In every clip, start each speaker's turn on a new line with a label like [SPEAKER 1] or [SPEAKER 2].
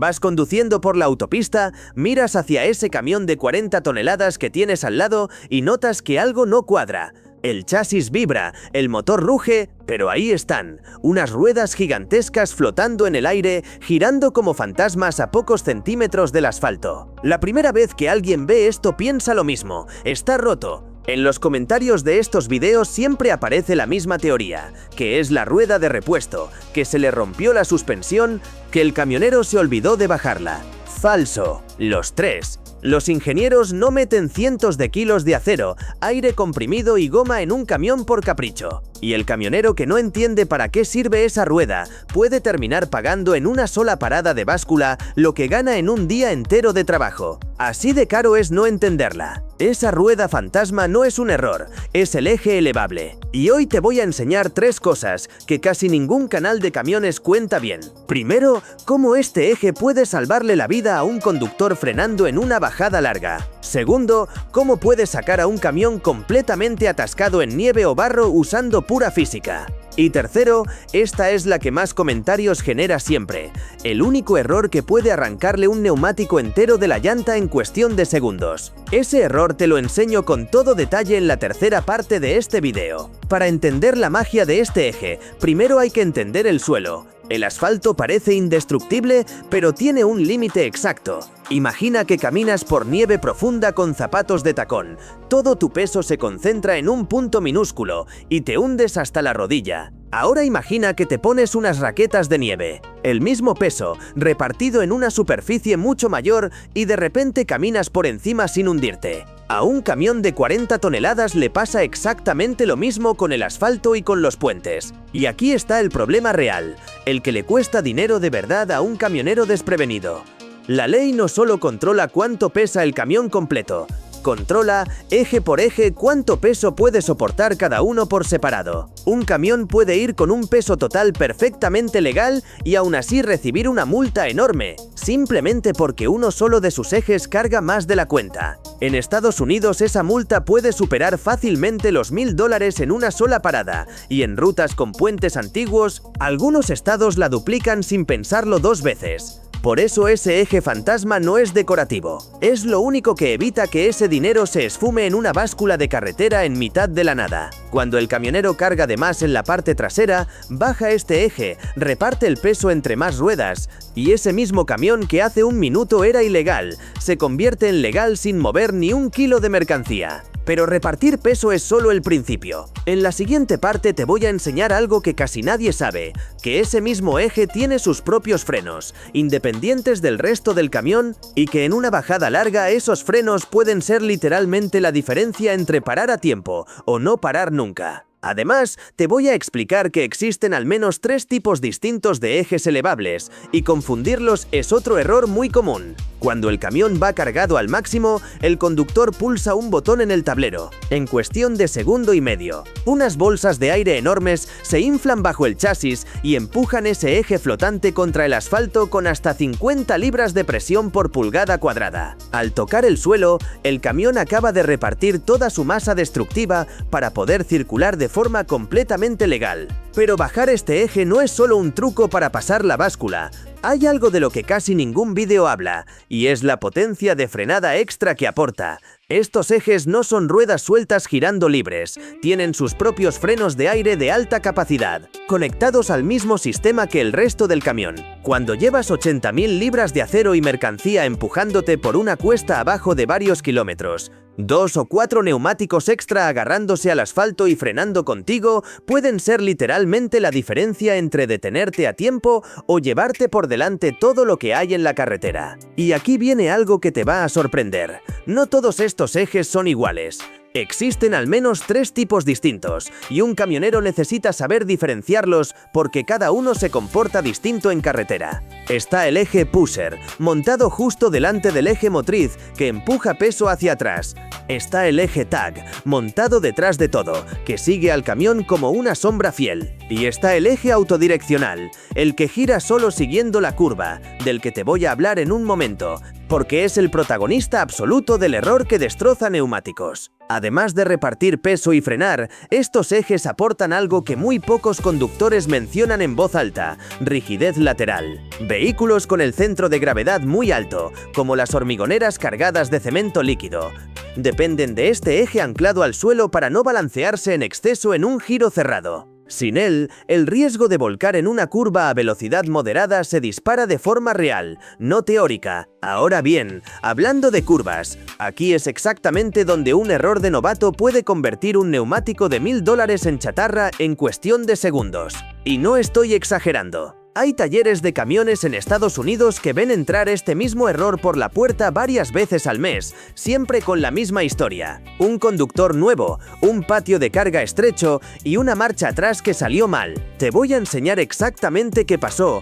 [SPEAKER 1] Vas conduciendo por la autopista, miras hacia ese camión de 40 toneladas que tienes al lado y notas que algo no cuadra. El chasis vibra, el motor ruge, pero ahí están, unas ruedas gigantescas flotando en el aire, girando como fantasmas a pocos centímetros del asfalto. La primera vez que alguien ve esto piensa lo mismo, está roto. En los comentarios de estos videos siempre aparece la misma teoría, que es la rueda de repuesto, que se le rompió la suspensión, que el camionero se olvidó de bajarla. Falso. Los tres. Los ingenieros no meten cientos de kilos de acero, aire comprimido y goma en un camión por capricho. Y el camionero que no entiende para qué sirve esa rueda puede terminar pagando en una sola parada de báscula lo que gana en un día entero de trabajo. Así de caro es no entenderla. Esa rueda fantasma no es un error, es el eje elevable. Y hoy te voy a enseñar 3 cosas que casi ningún canal de camiones cuenta bien. Primero, cómo este eje puede salvarle la vida a un conductor frenando en una bajada larga. Segundo, cómo puedes sacar a un camión completamente atascado en nieve o barro usando pura física. Y tercero, esta es la que más comentarios genera siempre, el único error que puede arrancarle un neumático entero de la llanta en cuestión de segundos. Ese error te lo enseño con todo detalle en la tercera parte de este video. Para entender la magia de este eje, primero hay que entender el suelo. El asfalto parece indestructible, pero tiene un límite exacto. Imagina que caminas por nieve profunda con zapatos de tacón. Todo tu peso se concentra en un punto minúsculo y te hundes hasta la rodilla. Ahora imagina que te pones unas raquetas de nieve, el mismo peso, repartido en una superficie mucho mayor y de repente caminas por encima sin hundirte. A un camión de 40 toneladas le pasa exactamente lo mismo con el asfalto y con los puentes. Y aquí está el problema real, el que le cuesta dinero de verdad a un camionero desprevenido. La ley no solo controla cuánto pesa el camión completo, controla, eje por eje, cuánto peso puede soportar cada uno por separado. Un camión puede ir con un peso total perfectamente legal y aún así recibir una multa enorme, simplemente porque uno solo de sus ejes carga más de la cuenta. En Estados Unidos esa multa puede superar fácilmente los $1000 en una sola parada, y en rutas con puentes antiguos, algunos estados la duplican sin pensarlo 2 veces. Por eso ese eje fantasma no es decorativo, es lo único que evita que ese dinero se esfume en una báscula de carretera en mitad de la nada. Cuando el camionero carga de más en la parte trasera, baja este eje, reparte el peso entre más ruedas, y ese mismo camión que hace un minuto era ilegal, se convierte en legal sin mover ni un kilo de mercancía. Pero repartir peso es solo el principio. En la siguiente parte te voy a enseñar algo que casi nadie sabe, que ese mismo eje tiene sus propios frenos, independientes del resto del camión, y que en una bajada larga esos frenos pueden ser literalmente la diferencia entre parar a tiempo o no parar nunca. Además, te voy a explicar que existen al menos 3 tipos distintos de ejes elevables, y confundirlos es otro error muy común. Cuando el camión va cargado al máximo, el conductor pulsa un botón en el tablero. En cuestión de segundo y medio, unas bolsas de aire enormes se inflan bajo el chasis y empujan ese eje flotante contra el asfalto con hasta 50 libras de presión por pulgada cuadrada. Al tocar el suelo, el camión acaba de repartir toda su masa destructiva para poder circular de forma completamente legal. Pero bajar este eje no es solo un truco para pasar la báscula. Hay algo de lo que casi ningún vídeo habla, y es la potencia de frenada extra que aporta. Estos ejes no son ruedas sueltas girando libres, tienen sus propios frenos de aire de alta capacidad, conectados al mismo sistema que el resto del camión. Cuando llevas 80.000 libras de acero y mercancía empujándote por una cuesta abajo de varios kilómetros, 2 o 4 neumáticos extra agarrándose al asfalto y frenando contigo pueden ser literalmente la diferencia entre detenerte a tiempo o llevarte por delante todo lo que hay en la carretera. Y aquí viene algo que te va a sorprender. No todos estos ejes son iguales. Existen al menos 3 tipos distintos, y un camionero necesita saber diferenciarlos porque cada uno se comporta distinto en carretera. Está el eje pusher, montado justo delante del eje motriz, que empuja peso hacia atrás. Está el eje tag, montado detrás de todo, que sigue al camión como una sombra fiel. Y está el eje autodireccional, el que gira solo siguiendo la curva, del que te voy a hablar en un momento. porque es el protagonista absoluto del error que destroza neumáticos. Además de repartir peso y frenar, estos ejes aportan algo que muy pocos conductores mencionan en voz alta: rigidez lateral. Vehículos con el centro de gravedad muy alto, como las hormigoneras cargadas de cemento líquido, dependen de este eje anclado al suelo para no balancearse en exceso en un giro cerrado. Sin él, el riesgo de volcar en una curva a velocidad moderada se dispara de forma real, no teórica. Ahora bien, hablando de curvas, aquí es exactamente donde un error de novato puede convertir un neumático de $1000 en chatarra en cuestión de segundos. Y no estoy exagerando. Hay talleres de camiones en Estados Unidos que ven entrar este mismo error por la puerta varias veces al mes, siempre con la misma historia: un conductor nuevo, un patio de carga estrecho y una marcha atrás que salió mal. Te voy a enseñar exactamente qué pasó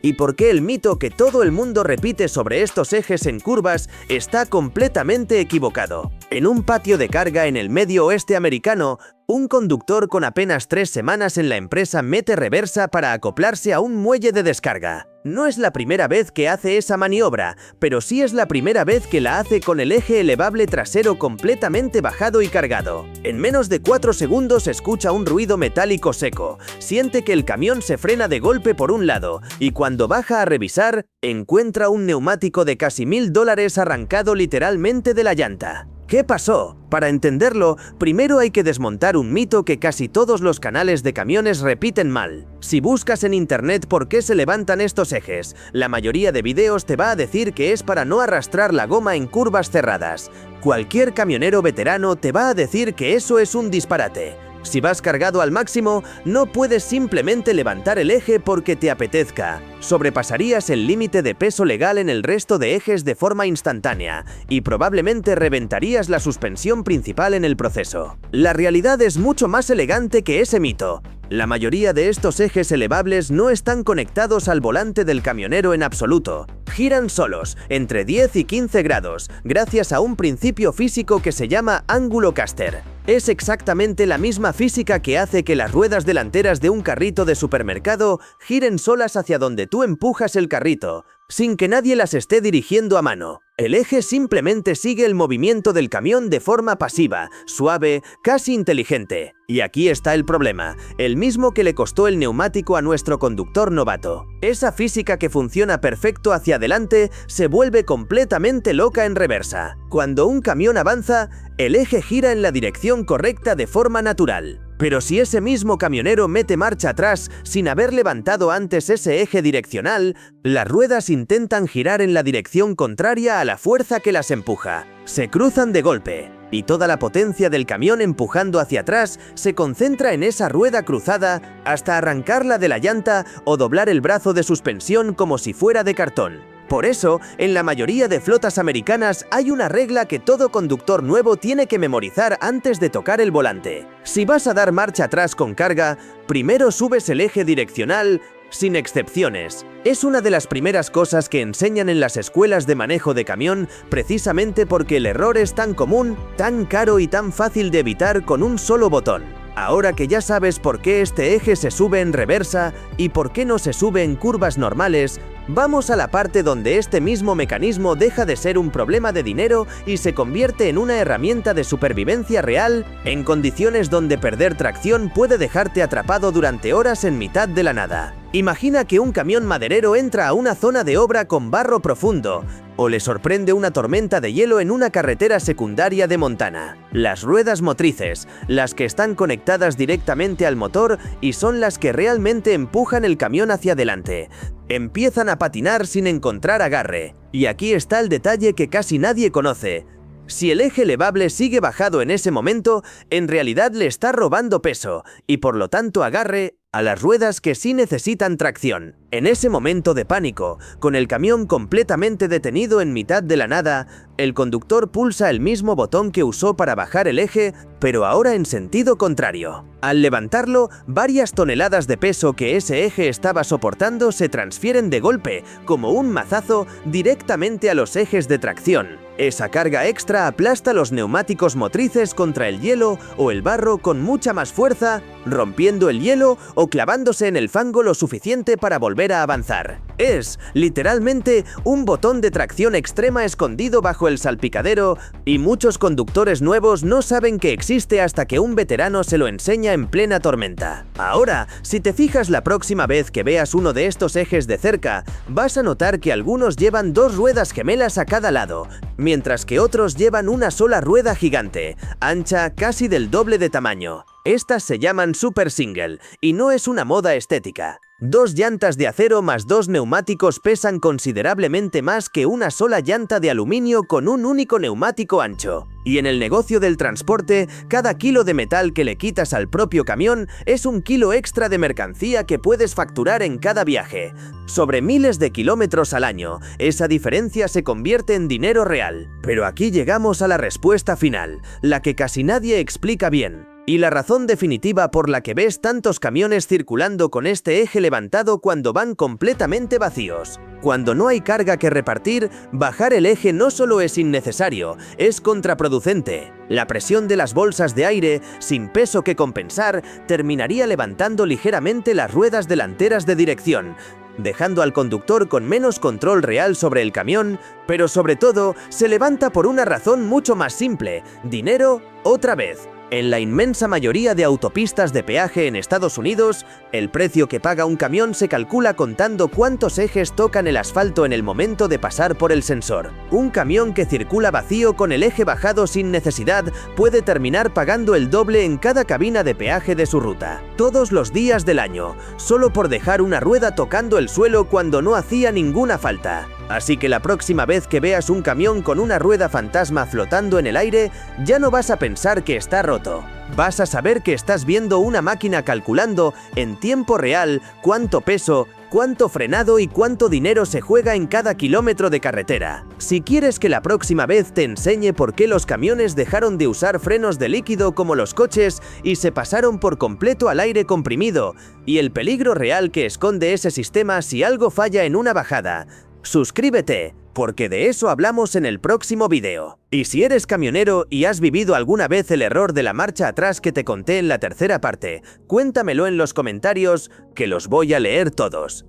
[SPEAKER 1] y por qué el mito que todo el mundo repite sobre estos ejes en curvas está completamente equivocado. En un patio de carga en el medio oeste americano, un conductor con apenas 3 semanas en la empresa mete reversa para acoplarse a un muelle de descarga. No es la primera vez que hace esa maniobra, pero sí es la primera vez que la hace con el eje elevable trasero completamente bajado y cargado. En menos de 4 segundos escucha un ruido metálico seco, siente que el camión se frena de golpe por un lado, y cuando baja a revisar, encuentra un neumático de casi $1000 arrancado literalmente de la llanta. ¿Qué pasó? Para entenderlo, primero hay que desmontar un mito que casi todos los canales de camiones repiten mal. Si buscas en internet por qué se levantan estos ejes, la mayoría de videos te va a decir que es para no arrastrar la goma en curvas cerradas. Cualquier camionero veterano te va a decir que eso es un disparate. Si vas cargado al máximo, no puedes simplemente levantar el eje porque te apetezca. Sobrepasarías el límite de peso legal en el resto de ejes de forma instantánea y probablemente reventarías la suspensión principal en el proceso. La realidad es mucho más elegante que ese mito. La mayoría de estos ejes elevables no están conectados al volante del camionero en absoluto. Giran solos, entre 10 y 15 grados, gracias a un principio físico que se llama ángulo caster. Es exactamente la misma física que hace que las ruedas delanteras de un carrito de supermercado giren solas hacia donde tú empujas el carrito, sin que nadie las esté dirigiendo a mano. El eje simplemente sigue el movimiento del camión de forma pasiva, suave, casi inteligente. Y aquí está el problema, el mismo que le costó el neumático a nuestro conductor novato. Esa física que funciona perfecto hacia adelante se vuelve completamente loca en reversa. Cuando un camión avanza, el eje gira en la dirección correcta de forma natural. Pero si ese mismo camionero mete marcha atrás sin haber levantado antes ese eje direccional, las ruedas intentan girar en la dirección contraria a la fuerza que las empuja. Se cruzan de golpe, y toda la potencia del camión empujando hacia atrás se concentra en esa rueda cruzada hasta arrancarla de la llanta o doblar el brazo de suspensión como si fuera de cartón. Por eso, en la mayoría de flotas americanas hay una regla que todo conductor nuevo tiene que memorizar antes de tocar el volante. Si vas a dar marcha atrás con carga, primero subes el eje direccional, sin excepciones. Es una de las primeras cosas que enseñan en las escuelas de manejo de camión, precisamente porque el error es tan común, tan caro y tan fácil de evitar con un solo botón. Ahora que ya sabes por qué este eje se sube en reversa y por qué no se sube en curvas normales, vamos a la parte donde este mismo mecanismo deja de ser un problema de dinero y se convierte en una herramienta de supervivencia real en condiciones donde perder tracción puede dejarte atrapado durante horas en mitad de la nada. Imagina que un camión maderero entra a una zona de obra con barro profundo, o le sorprende una tormenta de hielo en una carretera secundaria de Montana. Las ruedas motrices, las que están conectadas directamente al motor y son las que realmente empujan el camión hacia adelante, empiezan a patinar sin encontrar agarre. Y aquí está el detalle que casi nadie conoce. Si el eje elevable sigue bajado en ese momento, en realidad le está robando peso y por lo tanto agarre a las ruedas que sí necesitan tracción. En ese momento de pánico, con el camión completamente detenido en mitad de la nada, el conductor pulsa el mismo botón que usó para bajar el eje, pero ahora en sentido contrario. Al levantarlo, varias toneladas de peso que ese eje estaba soportando se transfieren de golpe, como un mazazo, directamente a los ejes de tracción. Esa carga extra aplasta los neumáticos motrices contra el hielo o el barro con mucha más fuerza, rompiendo el hielo o clavándose en el fango lo suficiente para volver a avanzar. Es, literalmente, un botón de tracción extrema escondido bajo el salpicadero y muchos conductores nuevos no saben que existe hasta que un veterano se lo enseña en plena tormenta. Ahora, si te fijas la próxima vez que veas uno de estos ejes de cerca, vas a notar que algunos llevan dos ruedas gemelas a cada lado, mientras que otros llevan una sola rueda gigante, ancha casi del doble de tamaño. Estas se llaman Super Single y no es una moda estética. Dos llantas de acero más dos neumáticos pesan considerablemente más que una sola llanta de aluminio con un único neumático ancho. Y en el negocio del transporte, cada kilo de metal que le quitas al propio camión es un kilo extra de mercancía que puedes facturar en cada viaje. Sobre miles de kilómetros al año, esa diferencia se convierte en dinero real. Pero aquí llegamos a la respuesta final, la que casi nadie explica bien. Y la razón definitiva por la que ves tantos camiones circulando con este eje levantado cuando van completamente vacíos. Cuando no hay carga que repartir, bajar el eje no solo es innecesario, es contraproducente. La presión de las bolsas de aire, sin peso que compensar, terminaría levantando ligeramente las ruedas delanteras de dirección, dejando al conductor con menos control real sobre el camión, pero sobre todo, se levanta por una razón mucho más simple: dinero otra vez. En la inmensa mayoría de autopistas de peaje en Estados Unidos, el precio que paga un camión se calcula contando cuántos ejes tocan el asfalto en el momento de pasar por el sensor. Un camión que circula vacío con el eje bajado sin necesidad puede terminar pagando el doble en cada cabina de peaje de su ruta, todos los días del año, solo por dejar una rueda tocando el suelo cuando no hacía ninguna falta. Así que la próxima vez que veas un camión con una rueda fantasma flotando en el aire, ya no vas a pensar que está roto. Vas a saber que estás viendo una máquina calculando en tiempo real cuánto peso, cuánto frenado y cuánto dinero se juega en cada kilómetro de carretera. Si quieres que la próxima vez te enseñe por qué los camiones dejaron de usar frenos de líquido como los coches y se pasaron por completo al aire comprimido, y el peligro real que esconde ese sistema si algo falla en una bajada, suscríbete, porque de eso hablamos en el próximo video. Y si eres camionero y has vivido alguna vez el error de la marcha atrás que te conté en la tercera parte, cuéntamelo en los comentarios, que los voy a leer todos.